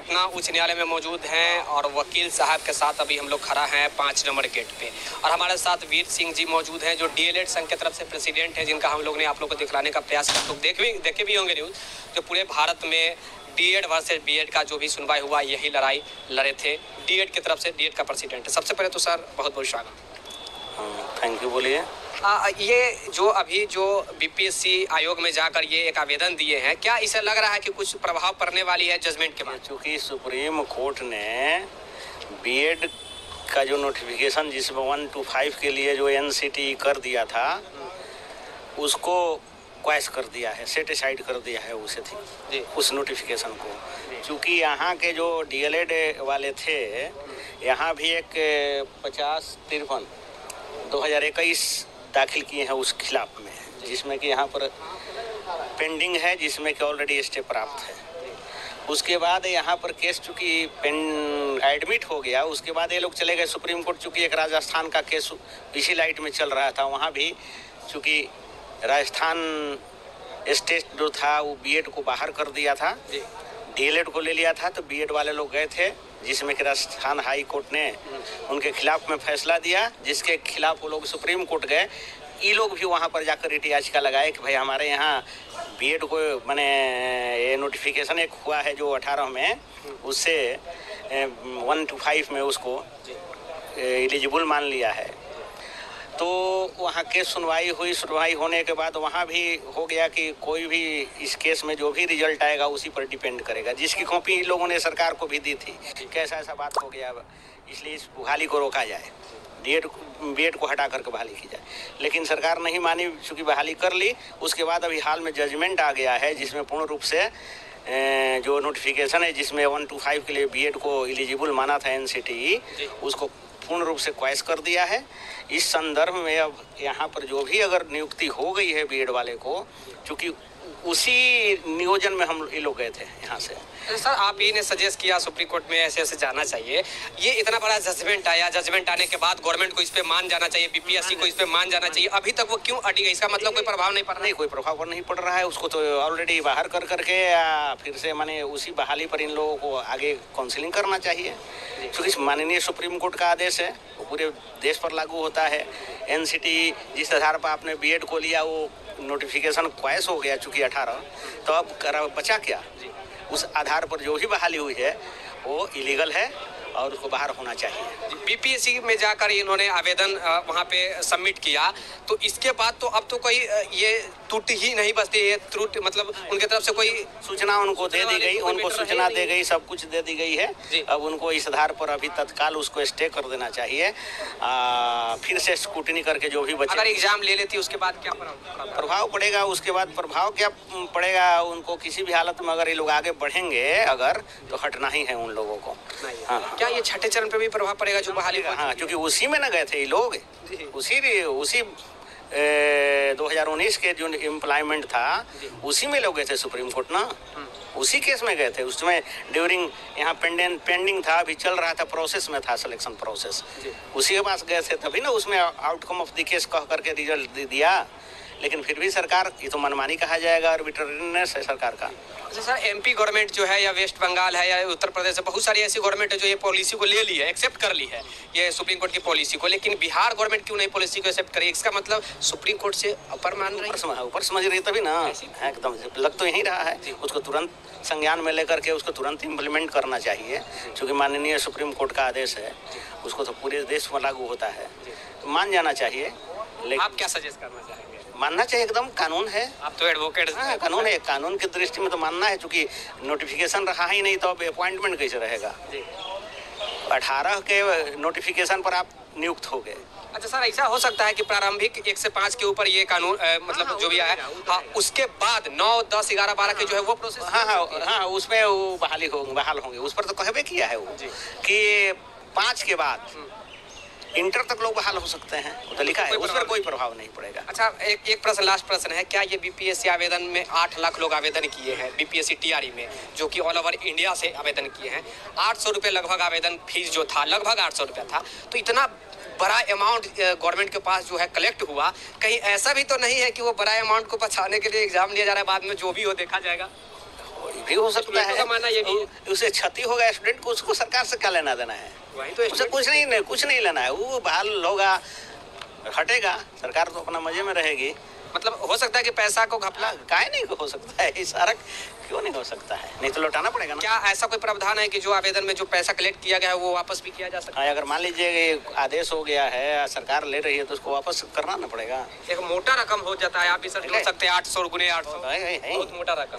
पटना उच्च न्यायालय में मौजूद हैं और वकील साहब के साथ अभी हम लोग खड़ा हैं 5 नंबर गेट पे। और हमारे साथ वीर सिंह जी मौजूद हैं जो डीएलएड संघ की तरफ से प्रेसिडेंट हैं, जिनका हम लोग ने आप लोग को दिखलाने का प्रयास किया। लोग देखे भी होंगे न्यूज़, जो पूरे भारत में डीएड वर्सेस बीएड का जो भी सुनवाई हुआ, यही लड़ाई लड़े थे डीएड की तरफ से। डीएड का प्रेसिडेंट है। सबसे पहले तो सर बहुत बहुत स्वागत। Thank you. बोलिए। ये जो अभी जो बीपीएससी आयोग में जाकर ये एक आवेदन दिए हैं, क्या इसे लग रहा है कि कुछ प्रभाव पड़ने वाली है जजमेंट के बाद? चूँकि सुप्रीम कोर्ट ने बीएड का जो नोटिफिकेशन जिसमें 1 to 5 के लिए जो एनसीटी कर दिया था, उसको क्वैश कर दिया है, सेट असाइड कर दिया है उसे थी उस नोटिफिकेशन को। चूँकि यहाँ के जो डीएलएड वाले थे, यहाँ भी एक 50-53 2021 दाखिल किए हैं उस खिलाफ में, जिसमें कि यहाँ पर पेंडिंग है, जिसमें कि ऑलरेडी स्टे प्राप्त है। उसके बाद यहाँ पर केस चूँकि एडमिट हो गया, उसके बाद ये लोग चले गए सुप्रीम कोर्ट। चूँकि एक राजस्थान का केस इसी लाइट में चल रहा था, वहाँ भी चूँकि राजस्थान स्टेट जो था वो बीएड को बाहर कर दिया था, डीएलएड को ले लिया था, तो बीएड वाले लोग गए थे, जिसमें कि राजस्थान हाई कोर्ट ने उनके खिलाफ में फैसला दिया, जिसके खिलाफ वो लोग सुप्रीम कोर्ट गए। ये लोग भी वहाँ पर जाकर रिट याचिका लगाए कि भाई हमारे यहाँ बीएड को मैंने ये नोटिफिकेशन एक हुआ है जो 18 में, उससे 1 to 5 में उसको एलिजिबल मान लिया है। तो वहाँ केस सुनवाई हुई। सुनवाई होने के बाद वहाँ भी हो गया कि कोई भी इस केस में जो भी रिजल्ट आएगा उसी पर डिपेंड करेगा, जिसकी कॉपी लोगों ने सरकार को भी दी थी। कैसा ऐसा बात हो गया, इसलिए इस बहाली को रोका जाए, बीएड को हटा करके बहाली की जाए। लेकिन सरकार नहीं मानी, चूँकि बहाली कर ली। उसके बाद अभी हाल में जजमेंट आ गया है, जिसमें पूर्ण रूप से जो नोटिफिकेशन है, जिसमें 1 to 5 के लिए बीएड को एलिजिबल माना था एनसीटी, उसको पूर्ण रूप से क्वैश कर दिया है। इस संदर्भ में अब यहाँ पर जो भी अगर नियुक्ति हो गई है बीएड वाले को, चूँकि उसी नियोजन में हम ये लोग गए थे यहाँ से। सर आप ही ने सजेस्ट किया सुप्रीम कोर्ट में ऐसे ऐसे जाना चाहिए, ये इतना बड़ा जजमेंट आया, जजमेंट आने के बाद गवर्नमेंट को इस पे मान जाना चाहिए, बीपीएससी को इस पे मान जाना चाहिए, अभी तक वो क्यों अड़ी है? इसका मतलब कोई प्रभाव नहीं पड़ रहा? नहीं, कोई प्रभाव नहीं पड़ रहा है। उसको तो ऑलरेडी बाहर कर करके फिर से माने उसी बहाली पर इन लोगों को आगे काउंसिलिंग करना चाहिए, क्योंकि माननीय सुप्रीम कोर्ट का आदेश है, वो पूरे देश पर लागू होता है। एनसीटी जिस आधार पर आपने बीएड को लिया, वो नोटिफिकेशन क्वैश हो गया चूँकि 18, तो अब बचा क्या? उस आधार पर जो भी बहाली हुई है वो इलीगल है और उसको बाहर होना चाहिए। बीपीएससी में जाकर इन्होंने आवेदन वहाँ पे सबमिट किया, तो इसके बाद तो अब तो कोई ये त्रुटि ही नहीं बचती है। त्रुटि मतलब उनके तरफ से कोई सूचना उनको दे दी गई, उनको सूचना दे गई, सब कुछ दे दी गई है। अब उनको इस आधार पर अभी तत्काल उसको स्टे कर देना चाहिए, फिर से स्क्रूटनी करके जो भी बचे। अगर एग्जाम ले लेती उसके बाद क्या प्रभाव पड़ेगा? उसके बाद प्रभाव क्या पड़ेगा? उनको किसी भी हालत में अगर ये लोग आगे बढ़ेंगे अगर, तो हटना ही है उन लोगों को। हाँ, क्या ये छठे चरण पे भी प्रभाव पड़ेगा जो बहाली? हाँ, क्योंकि उसी में न गए थे ये लोग, उसी 2019 के जो एम्प्लॉयमेंट था उसी में लोग गए थे सुप्रीम कोर्ट ना, उसी केस में गए थे। उसमें ड्यूरिंग यहाँ पेंडिंग था, अभी चल रहा था, प्रोसेस में था, सिलेक्शन प्रोसेस, उसी के पास गए थे, तभी ना उसमें आउटकम ऑफ द केस कह करके रिजल्ट दिया। लेकिन फिर भी सरकार, ये तो मनमानी कहा जाएगा, आर्बिट्रेरीनेस है सरकार का। अच्छा सर, एमपी गवर्नमेंट जो है या वेस्ट बंगाल है या उत्तर प्रदेश है, बहुत सारी ऐसी गवर्नमेंट है जो ये पॉलिसी को ले ली है, एक्सेप्ट कर ली है ये सुप्रीम कोर्ट की पॉलिसी को, लेकिन बिहार गवर्नमेंट क्यों नहीं पॉलिसी को एक्सेप्ट करी? इसका मतलब सुप्रीम कोर्ट से ऊपर मान रही है, ऊपर समझ रही, तभी ना एकदम लग तो यही रहा है। उसको तुरंत संज्ञान में लेकर के उसको तुरंत इम्प्लीमेंट करना चाहिए, क्योंकि माननीय सुप्रीम कोर्ट का आदेश है, उसको तो पूरे देश में लागू होता है, तो मान जाना चाहिए। लेकिन आप क्या सजेस्ट करना चाहेंगे? मानना चाहिए, एकदम कानून है। आप तो एडवोकेट हैं। हाँ, कानून है, कानून की दृष्टि में तो मानना है, क्योंकि नोटिफिकेशन रहा ही नहीं तो अब अपॉइंटमेंट कैसे रहेगा? 18 के नोटिफिकेशन पर आप नियुक्त हो गए। अच्छा सर, ऐसा हो सकता है कि प्रारंभिक 1 से 5 के ऊपर ये कानून मतलब जो भी आया, हाँ, उसके बाद 9, 10, 11, 12 के जो है वो प्रोसेस, हाँ, उसमें वो बहाल होंगे। उस पर तो कहबे किया है वो कि 5 के बाद इंटर तक लोग बहाल हो सकते हैं, तो लिखा है, उस पर कोई प्रभाव नहीं पड़ेगा। अच्छा, एक प्रश्न, लास्ट प्रश्न है, क्या ये बीपीएससी आवेदन में 8 लाख लोग आवेदन किए हैं बीपीएससी टीआरई में, जो कि ऑल ओवर इंडिया से आवेदन किए हैं, 800 रुपये लगभग आवेदन फीस जो था, लगभग 800 रुपया था, तो इतना बड़ा अमाउंट गवर्नमेंट के पास जो है कलेक्ट हुआ, कहीं ऐसा भी तो नहीं है कि वो बड़ा अमाउंट को बचाने के लिए एग्जाम लिया जा रहा है, बाद में जो भी हो देखा जाएगा? भी हो सकता स्टूडेंटों है। का मानना ये भी है। उसे क्षति होगा स्टूडेंट को, उसको सरकार से क्या लेना देना है? वही तो उसे कुछ नहीं लेना है। वो बहाल होगा, हटेगा, सरकार तो अपना मजे में रहेगी। मतलब हो सकता है कि पैसा को घपला, काहे नहीं हो सकता है? ये सारा क्यों नहीं हो सकता है? नहीं तो लौटाना पड़ेगा ना। क्या ऐसा कोई प्रावधान है कि जो आवेदन में जो पैसा कलेक्ट किया गया है वो वापस भी किया जा सकता हाँ, अगर मान लीजिए आदेश हो गया है, सरकार ले रही है, तो उसको वापस करना ना पड़ेगा। है? एक मोटा रकम हो जाता है, आप भी सर जोड़ सकते हैं 800 गुने 800, बहुत मोटा रकम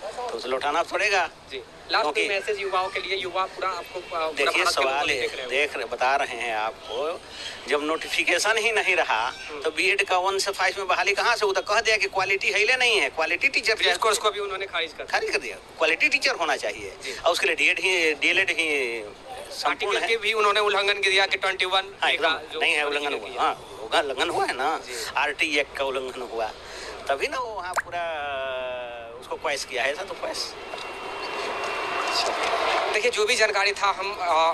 तो उसे लौटाना पड़ेगा जी। लास्ट क्योंकि- मैसेज युवाओं के लिए, युवा पूरा आपको देखिए सवाल है, बता रहे हैं आपको, जब नोटिफिकेशन ही नहीं रहा तो बीएड का 1 से 5 में बहाली कहाँ से? वो तो कह दिया कि क्वालिटी है नहीं है, क्वालिटी टीचर कोर्स को भी उन्होंने खारिज कर दिया। क्वालिटी टीचर होना चाहिए और उसके लिए डीएलएड ही संपूर्ण आर्टिकल है। के भी उन्होंने उल्लंघन किया कि 21 हाँ, एकदम नहीं है, उल्लंघन हुआ। हाँ, उल्लंघन हुआ है ना, आरटी एक्ट का उल्लंघन हुआ, तभी ना वो वहाँ पूरा उसको क्वाइस किया है। ऐसा तो क्वाइस। देखिए जो भी जानकारी था हम